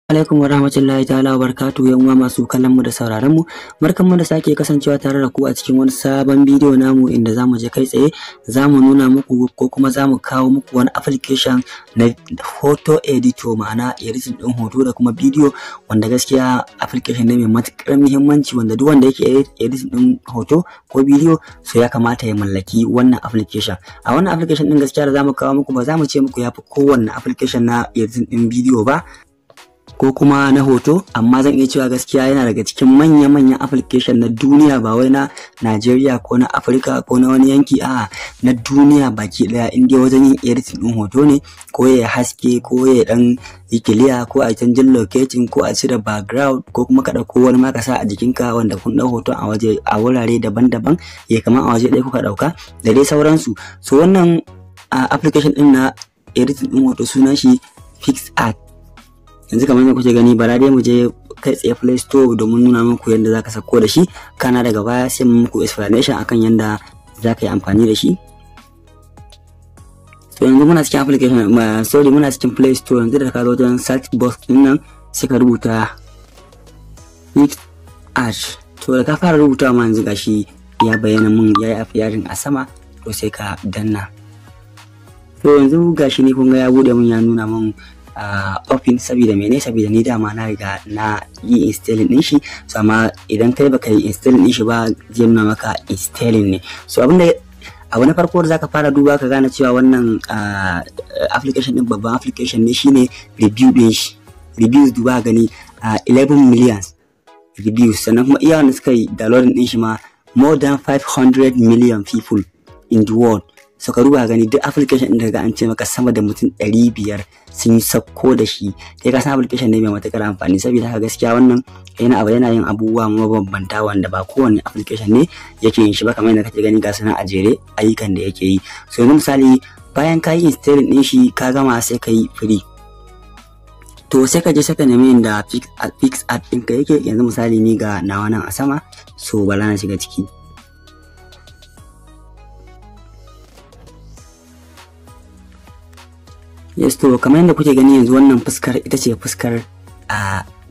Alaikum warahmatullahi ta'ala wabarakatuh yan uwa masu kallon mu da sauraron mu, barkanmu da sake kasancewa tare da ku a cikin wani sabon bidiyo namu inda zamu je kai tsaye zamu nuna muku ko kuma zamu kawo muku wani application na photo editor, ma'ana editing din hoto da kuma bidiyo, wanda gaskiya application ne mai matukar muhimmanci wanda duk wanda yake editing din hoto ko bidiyo so ya kamata ya mallaki wannan application. A wannan application din gaskiya da zamu kawo muku ba zamu ce muku yafi kowanne application na editing din bidiyo ba ko kuma na hoto, amma zan iya cewa gaskiya yana daga cikin manya-manyan application na duniya, ba wai na Najeriya ko na Afirka ko na wani yanki, a na duniya baki daya. Inda wajen yin editing din hoto ne, ko ya haske ko ya dan yi clear ko a canjin locating ko a cire background ko kuma ka dauko wani ma ka sa a jikinka wanda kun dau hoton a waje a wurare daban-daban ya kamar a waje ɗaya kuka dauka da dai sauransu. So wannan application din na editing din hoto sunan shi PicsArt. Yanzu kamar yadda kuke gani, bara dai mu je kai tsaye Play Store domin nuna muku yadda zaka sako da shi, kana daga baya sai mu muku explanation akan yadda zaka yi amfani da shi. So yanzu muna cikin application, muna cikin Play Store. Yanzu da ka zo wajen search box din nan sai ka rubuta PicsArt. To da ka fara rubuta ma yanzu gashi ya bayyana mun yayi appearing a sama, to sai ka danna. To yanzu gashi ne kun ga ya bude mun, ya nuna mun open, saboda mene, saboda ni dama na riga na yi installing din shi. So amma idan kai baka yi installing din shi ba zai nuna maka installing ne. So abu na farko da zaka fara duba ka gane cewa wannan application din babban application ne, shine review din shi. Reviews duba gani 11 million reviews, sannan kuma iya wanda suka yi downloading din shi ma more than 500 million people in the world. So ka duba gani duk application din daga an ce maka sama da mutum 500 sun yi sakko da shi, kai ka san application ne mai matakar amfani. Saboda haka gaskiya wannan yana yin abubuwa mabambanta wanda ba kowanne application ne yake yin shi ba, kamar yadda kake gani ga sunan a jere ayyukan da yake yi. So yanzu misali bayan ka yi installing din shi ka gama sai ka yi free, to sai ka je saka nemi inda PicsArt ɗinka yake. Yanzu misali ni ga nawa nan a sama, so bala na shiga ciki. Yes, to kamar yadda kuke gani yanzu wannan fuskar ita ce fuskar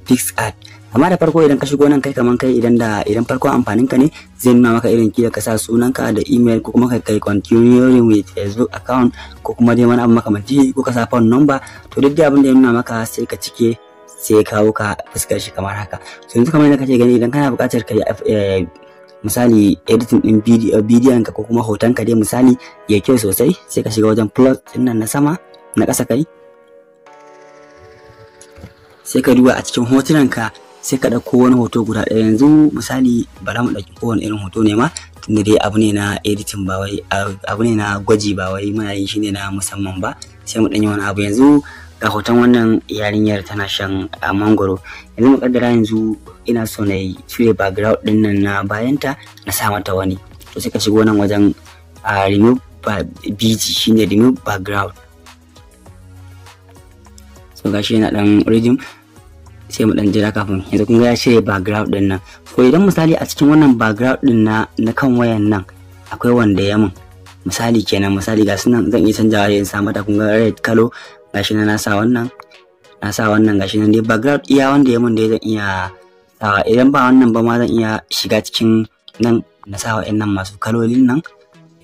PicsArt. Amma da farko idan ka shigo nan kai idan farko amfanin ka ne zai nuna maka irin kila ka sa sunanka da email ko kuma kai continuing with Facebook account ko kuma dai wani abu makamanci ko ka sa phone number. To duk abin da ya nuna maka sai ka cike, sai kawo ka fuskar shi kamar haka. So yanzu kamar yadda kake gani idan kana buƙatar kai misali editing din bidiyon ka ko kuma hoton ka dai misali ya kyau sosai, sai ka shiga wajen plus din nan na sama na ƙasa kai, sai ka duba a cikin hotunan ka sai ka ɗauko wani hoto guda ɗaya. Yanzu misali bara mu ɗauki kowane irin hoto ne ma, tunda dai abu ne na editing ba wai abu ne na gwaji, ba wai muna yin shi ne na musamman ba, sai mu ɗanyi wani abu. Yanzu ga hoton wannan yarinyar tana shan mangoro. Yanzu mu kaddara yanzu ina so na cire background ɗin nan na bayanta na sa mata wani, to sai ka shigo nan wajen remove BG, shine remove background. So gashi yana dan reading, sai mu dan jira kafin. Yanzu kun ga ya cire background din nan. So idan misali a cikin wannan background din na kan wayan nan akwai wanda ya mun misali kenan, misali ga sunan zan iya canjawa da in sa mata, kun ga red color gashi na sa wannan gashi nan dai background iya wanda ya mun dai zan iya sawa. Idan ba wannan ba ma zan iya shiga cikin nan na sa wa'annan masu kalolin nan.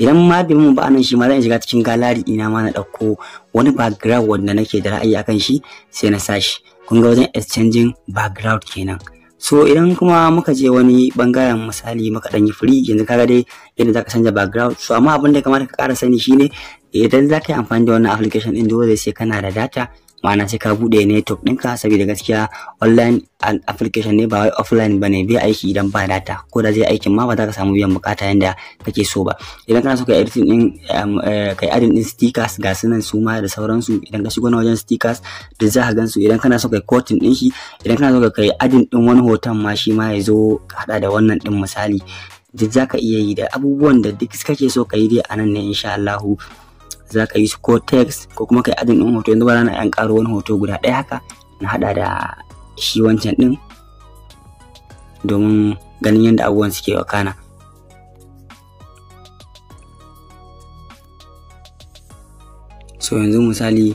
Idan ma bai mun ba anan shi ma zan shiga cikin gallery ina ma na dauko wani background wanda nake da ra'ayi akan shi sai na sa shi. Kun ga wajen exchanging background kenan. So idan kuma muka je wani bangaren misali muka dan yi free, yanzu kaga dai yadda zaka canja background. So amma abin da ya kamata ka ƙara sani shine idan zaka yi amfani da wannan application din dole sai kana da data, ma'ana sai ka bude network ɗinka, saboda gaskiya online application ne ba wai offline bane, bai aiki idan ba data, ko da zai aikin ma ba za ka samu biyan bukata yanda kake so ba. Idan kana so ka editing din kai adin din stickers ga sunan su ma da sauransu, idan ka shigo na wajen stickers da za ka gansu. Idan kana so kai cutting din shi, idan kana so ka kai adin din wani hoton ma shi ma ya zo ka hada da wannan din misali, duk za ka iya yi da abubuwan da duk kake so ka yi dai anan ne insha Allah. Za ka yi su ko text ko kuma kai adin din hoto. Yanzu ba na yan karo wani hoto guda ɗaya haka na hada da shi wancan din domin ganin yadda abubuwan suke wakana. So yanzu misali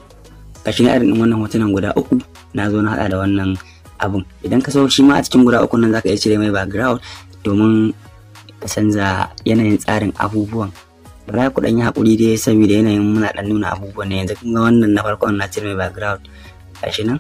gashi na adin din wannan hotunan guda 3 na zo na hada da wannan abun. Idan ka so shi ma a cikin guda uku nan zaka iya cire mai background domin ka canza yanayin tsarin abubuwan. Bara ku dan yi hakuri dai saboda yanayin muna dan nuna abubuwan ne. Yanzu kun ga wannan na farkon na cire mai background, gashi nan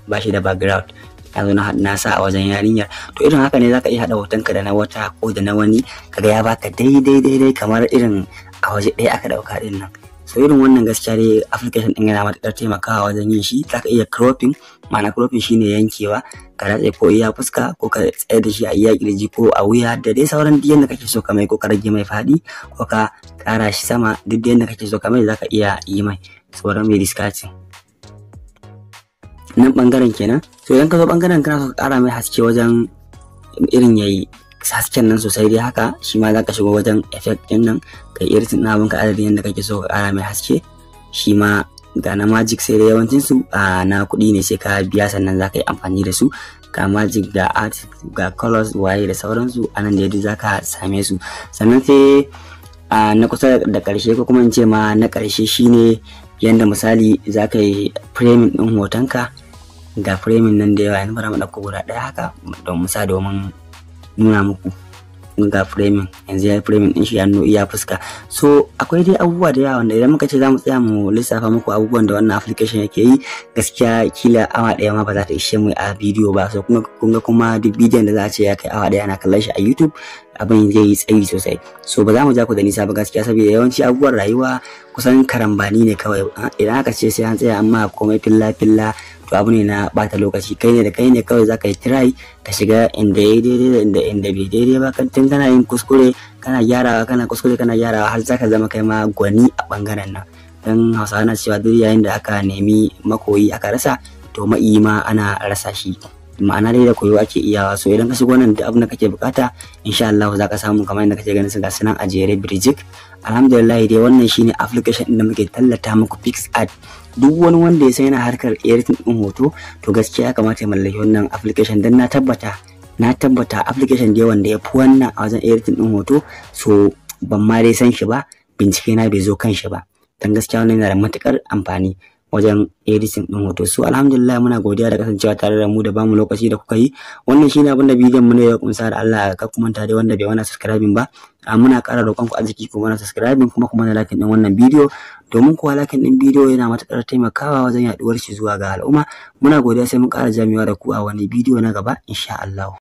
ba shi da background, na zo na sa a wajen yarinyar. To irin haka ne zaka iya hada hotonka da na wata ko da na wani, kaga ya baka daidai kamar irin a waje ɗaya aka dauka din nan. So irin wannan gaskiya dai application din yana matuƙar taimakawa wajen yin shi. Zaka iya cropping, ma'ana cropping shine yankewa, ka ratse ko iya fuska ko ka tsaye da shi a iya kirji ko a wuya da dai sauran duk yanda kake so ka mai, ko ka rage mai faɗi ko ka ƙara shi sama, duk da yanda kake so ka mai zaka iya yi mai sauran mai discarding. Nan bangaren kenan. So idan ka zo bangaren kana so ka ƙara mai haske wajen irin yayi hasken nan sosai dai haka, shi ma zaka shigo wajen effect din nan kai editing na abin ka adadin yanda kake so ka ƙara mai haske. Shi ma ga na magic sai da yawancin su na kuɗi ne, sai ka biya sannan zaka yi amfani da su. Ga magic, ga art, ga colors, waye da sauransu anan da yadda zaka same su. Sannan sai na kusa da ƙarshe ko kuma in ce ma na ƙarshe shine yanda misali zaka yi framing din hotonka. Ga framing nan da yawa, yanzu bari mu ɗauko guda ɗaya haka don musa domin nuna muku. Ga framing yanzu ya framing din shi ya nuna iya fuska. So akwai dai abubuwa da yawa wanda idan muka ce za mu tsaya mu lissafa muku abubuwan da wannan application yake yi, gaskiya kila awa ɗaya ma ba za ta ishe mu a bidiyo ba. So kuma duk bidiyon da za a ce ya kai awa ɗaya ana kallon shi a YouTube, abin zai yi tsayi sosai. So ba za mu ja ku da nisa ba gaskiya, saboda yawanci abubuwan rayuwa kusan karambani ne kawai. Idan aka ce sai an tsaya amma komai filla to abu ne na bata lokaci. Kai ne kawai zaka yi try ka shiga inda yayi daidai da inda bai daidai ba. Tun kana yin kuskure kana gyarawa, har zaka zama kai ma gwani a bangaren nan. Dan Hausawa na cewa duk yayin da aka nemi makoyi aka rasa, to ma'i ma ana rasa shi. Ma'ana dai da koyo ake iyawa. So idan ka shigo nan da abin da kake bukata, insha Allah zaka samu kamar yadda kake ganin su ga sunan a jere birjik. Alhamdulillah dai wannan shine application din da muke tallata muku PicsArt. Duk wani wanda ya san yana harkar editing din hoto, to gaskiya ya kamata ya mallaki wannan application, dan na tabbata application da wanda ya fi wannan a wajen editing din hoto, so ban ma dai san shi ba, bincike na bai zo kan shi ba. Dan gaskiya wannan yana da matukar amfani wajen editing din hoto. So alhamdulillah muna godiya da kasancewa tare da mu da bamu lokaci da kuka yi. Wannan shine abin da bidiyon mu ne ya kunsa da Allah. Ka kuma manta dai wanda bai mana subscribing ba, muna ƙara roƙon ku arziki ku mana subscribing kuma ku mana like din wannan bidiyo, domin kuwa like din bidiyo yana matukar taimakawa wajen yaduwar shi zuwa ga al'umma. Muna godiya, sai mun ƙara jamewa da ku a wani bidiyo na gaba insha Allah.